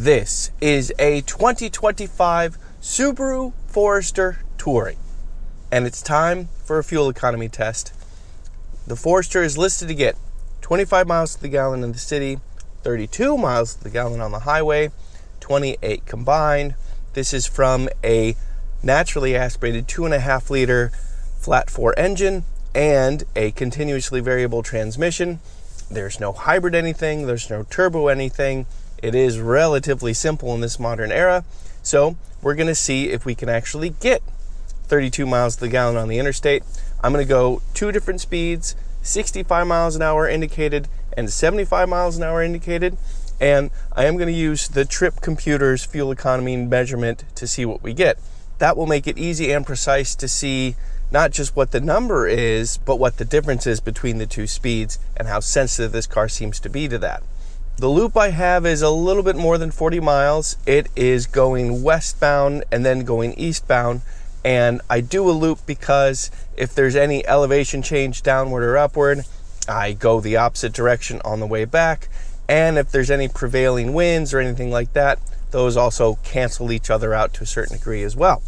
This is a 2025 Subaru Forester Touring, and it's time for a fuel economy test. The Forester is listed to get 25 miles to the gallon in the city, 32 miles to the gallon on the highway, 28 combined. This is from a naturally aspirated 2.5 liter flat 4 engine and a continuously variable transmission. There's no hybrid anything, there's no turbo anything. It is relatively simple in this modern era. So we're gonna see if we can actually get 32 miles to the gallon on the interstate. I'm gonna go two different speeds, 65 miles an hour indicated and 75 miles an hour indicated. And I am gonna use the Trip Computer's fuel economy measurement to see what we get. That will make it easy and precise to see not just what the number is, but what the difference is between the two speeds and how sensitive this car seems to be to that. The loop I have is a little bit more than 40 miles. It is going westbound and then going eastbound. And I do a loop because if there's any elevation change downward or upward, I go the opposite direction on the way back. And if there's any prevailing winds or anything like that, those also cancel each other out to a certain degree as well.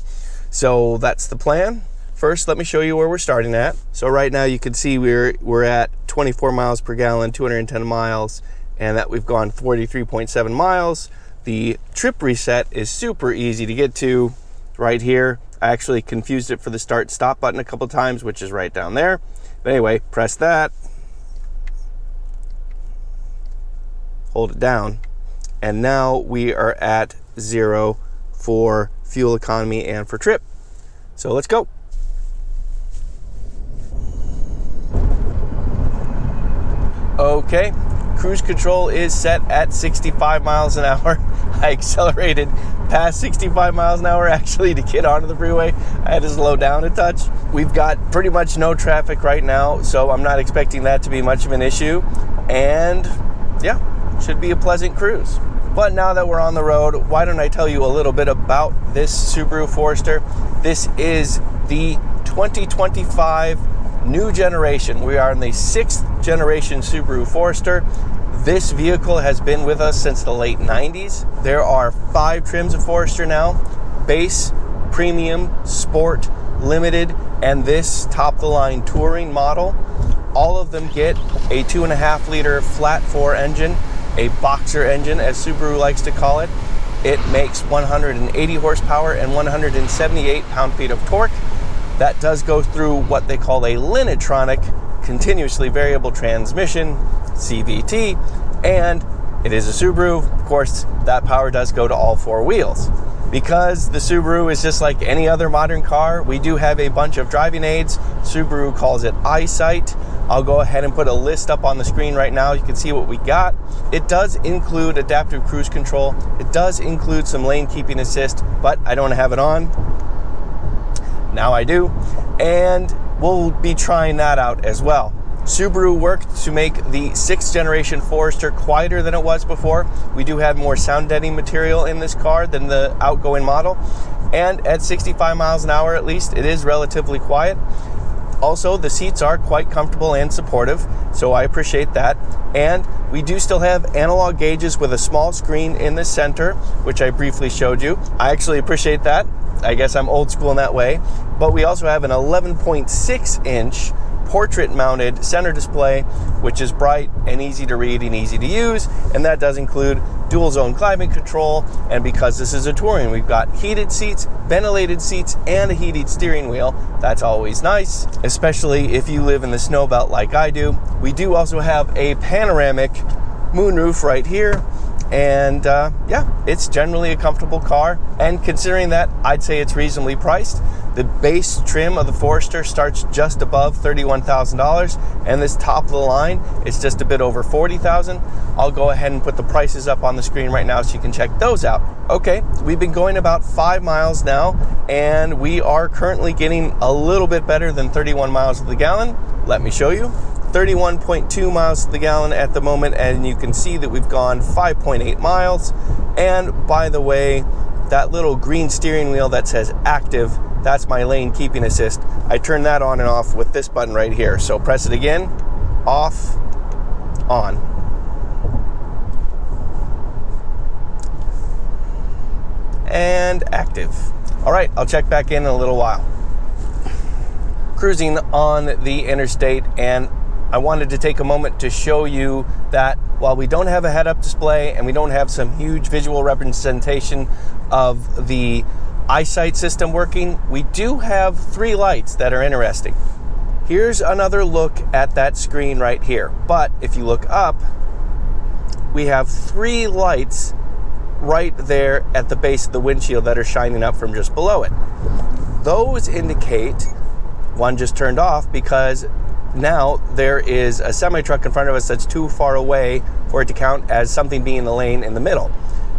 So that's the plan. First, let me show you where we're starting at. So right now you can see we're at 24 miles per gallon, 210 miles, and that we've gone 43.7 miles. The trip reset is super easy to get to right here. I actually confused it for the start stop button a couple times, which is right down there. But anyway, press that, hold it down, and now we are at 0 for fuel economy and for trip. So let's go. Okay, cruise control is set at 65 miles an hour. I accelerated past 65 miles an hour actually to get onto the freeway. I had to slow down a touch. We've got pretty much no traffic right now, so I'm not expecting that to be much of an issue. And yeah, should be a pleasant cruise. But now that we're on the road, why don't I tell you a little bit about this Subaru Forester. This is the 2025 new generation. We are in the 6th generation Subaru Forester. This vehicle has been with us since the late 90s. There are 5 trims of Forester now: base, premium, sport, limited, and this top-of-the-line touring model. All of them get a 2.5 liter flat 4 engine, a boxer engine as Subaru likes to call it. It makes 180 horsepower and 178 pound-feet of torque. That does go through what they call a Linitronic continuously variable transmission, CVT, and it is a Subaru. Of course, that power does go to all 4 wheels. Because the Subaru is just like any other modern car, we do have a bunch of driving aids. Subaru calls it EyeSight. I'll go ahead and put a list up on the screen right now. You can see what we got. It does include adaptive cruise control. It does include some lane keeping assist, but I don't have it on. Now I do, and we'll be trying that out as well. Subaru worked to make the 6th generation Forester quieter than it was before. We do have more sound deadening material in this car than the outgoing model, and at 65 miles an hour at least, it is relatively quiet. Also, the seats are quite comfortable and supportive, so I appreciate that. And we do still have analog gauges with a small screen in the center, which I briefly showed you. I actually appreciate that. I guess I'm old school in that way. But we also have an 11.6 inch portrait mounted center display, which is bright and easy to read and easy to use. And that does include dual zone climate control. And because this is a touring, we've got heated seats, ventilated seats, and a heated steering wheel. That's always nice, especially if you live in the snow belt like I do. We do also have a panoramic moonroof right here. And yeah, it's generally a comfortable car. And considering that, I'd say it's reasonably priced. The base trim of the Forester starts just above $31,000, and this top of the line is just a bit over $40,000. I'll go ahead and put the prices up on the screen right now so you can check those out. Okay, we've been going about 5 miles now, and we are currently getting a little bit better than 31 miles to the gallon. Let me show you. 31.2 miles to the gallon at the moment, and you can see that we've gone 5.8 miles. And by the way, that little green steering wheel that says active, that's my lane keeping assist. I turn that on and off with this button right here. So press it again, off, on. and active. All right, I'll check back in a little while. Cruising on the interstate, and I wanted to take a moment to show you that while we don't have a head-up display and we don't have some huge visual representation of the eyesight system working, we do have 3 lights that are interesting. Here's another look at that screen right here. But if you look up, we have 3 lights right there at the base of the windshield that are shining up from just below it. Those indicate one just turned off because now there is a semi-truck in front of us that's too far away for it to count as something being in the lane in the middle.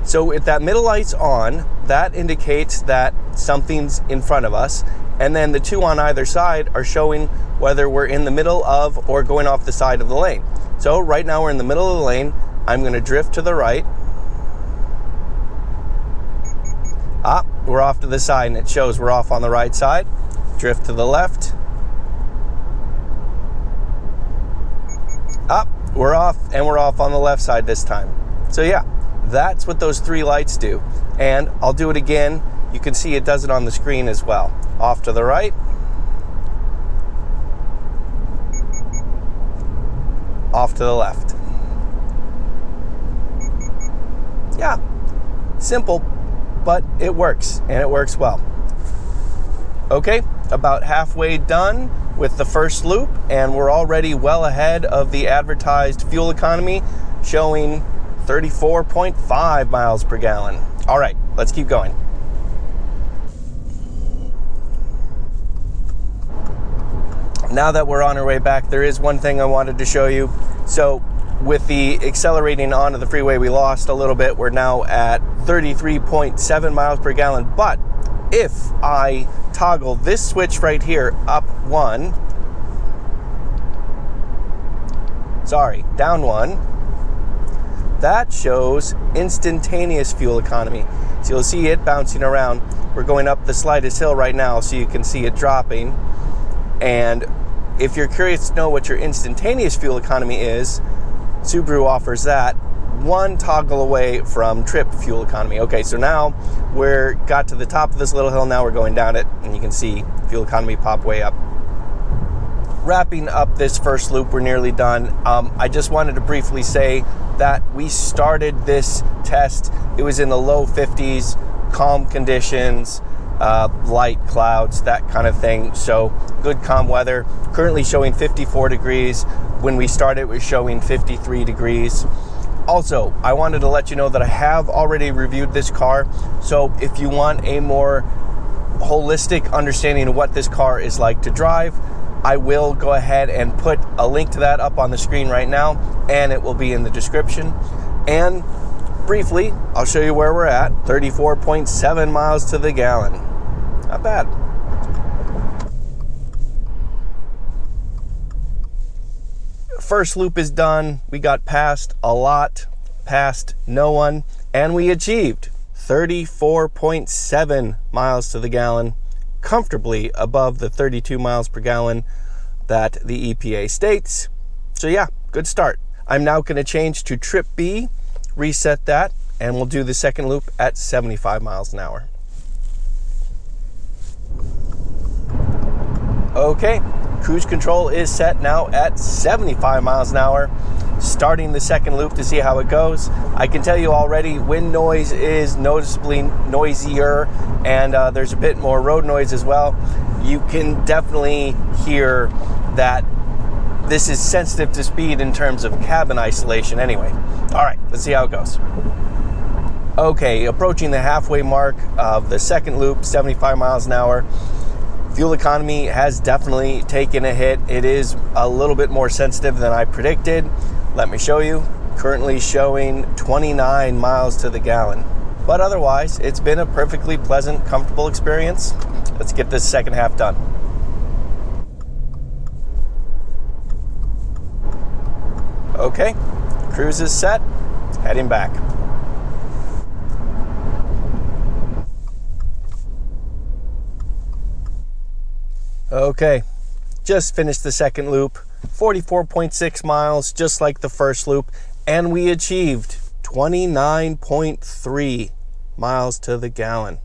So if that middle light's on, that indicates that something's in front of us, and then the 2 on either side are showing whether we're in the middle of or going off the side of the lane. So right now we're in the middle of the lane. I'm going to drift to the right. We're off to the side, and it shows we're off on the right side. Drift to the left. We're off, and we're off on the left side this time. So yeah, that's what those 3 lights do. And I'll do it again. You can see it does it on the screen as well. Off to the right. Off to the left. Yeah, simple, but it works, and it works well. Okay, about halfway done with the first loop, and we're already well ahead of the advertised fuel economy, showing 34.5 miles per gallon. All right, let's keep going. Now that we're on our way back, there is one thing I wanted to show you. So with the accelerating onto the freeway, we lost a little bit. We're now at 33.7 miles per gallon. But if I toggle this switch right here, down 1, that shows instantaneous fuel economy. So you'll see it bouncing around. We're going up the slightest hill right now, so you can see it dropping. And if you're curious to know what your instantaneous fuel economy is, Subaru offers that 1 toggle away from trip fuel economy. Okay, so now we're got to the top of this little hill. Now we're going down it, and you can see fuel economy pop way up. Wrapping up this first loop, we're nearly done. I just wanted to briefly say that we started this test. It was in the low 50s, calm conditions, light clouds, that kind of thing. So good calm weather. Currently showing 54 degrees. When we started, it was showing 53 degrees. Also, I wanted to let you know that I have already reviewed this car. So if you want a more holistic understanding of what this car is like to drive, I will go ahead and put a link to that up on the screen right now, and it will be in the description. And briefly, I'll show you where we're at. 34.7 miles to the gallon. Not bad. First loop is done. We got past a lot, past no one, and we achieved 34.7 miles to the gallon, comfortably above the 32 miles per gallon that the EPA states. So yeah, good start. I'm now going to change to trip B, reset that, and we'll do the second loop at 75 miles an hour. Okay, cruise control is set now at 75 miles an hour. Starting the second loop to see how it goes. I can tell you already, wind noise is noticeably noisier, and there's a bit more road noise as well. You can definitely hear that this is sensitive to speed in terms of cabin isolation anyway. All right, let's see how it goes. Okay, approaching the halfway mark of the second loop, 75 miles an hour. Fuel economy has definitely taken a hit. It is a little bit more sensitive than I predicted. Let me show you. Currently showing 29 miles to the gallon. But otherwise, it's been a perfectly pleasant, comfortable experience. Let's get this second half done. Okay, cruise is set, heading back. Okay, just finished the second loop, 44.6 miles, just like the first loop, and we achieved 29.3 miles to the gallon.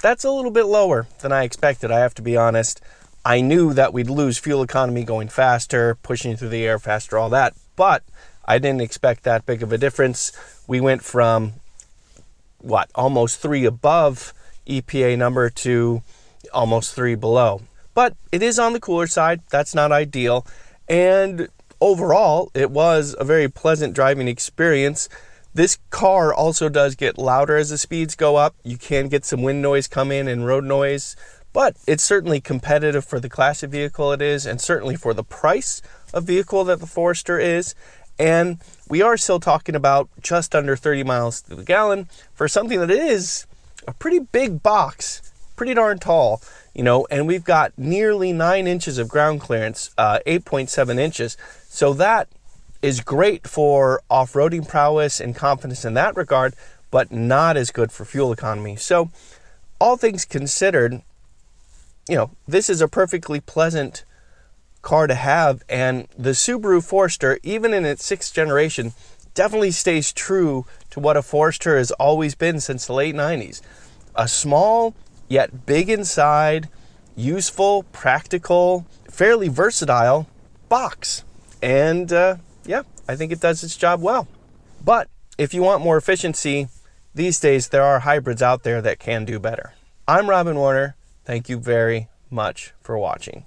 That's a little bit lower than I expected, I have to be honest. I knew that we'd lose fuel economy going faster, pushing through the air faster, all that, but I didn't expect that big of a difference. We went from, almost 3 above EPA number to almost 3 below. But it is on the cooler side. That's not ideal. And overall, it was a very pleasant driving experience. This car also does get louder as the speeds go up. You can get some wind noise come in and road noise, but it's certainly competitive for the class of vehicle it is, and certainly for the price of vehicle that the Forester is. And we are still talking about just under 30 miles to the gallon for something that is a pretty big box, pretty darn tall, and we've got nearly 9 inches of ground clearance, 8.7 inches. So that is great for off-roading prowess and confidence in that regard, but not as good for fuel economy. So all things considered, this is a perfectly pleasant car to have, and the Subaru Forester, even in its 6th generation, definitely stays true to what a Forester has always been since the late 90s. A small, yet big inside, useful, practical, fairly versatile box. And I think it does its job well. But if you want more efficiency, these days there are hybrids out there that can do better. I'm Robin Warner. Thank you very much for watching.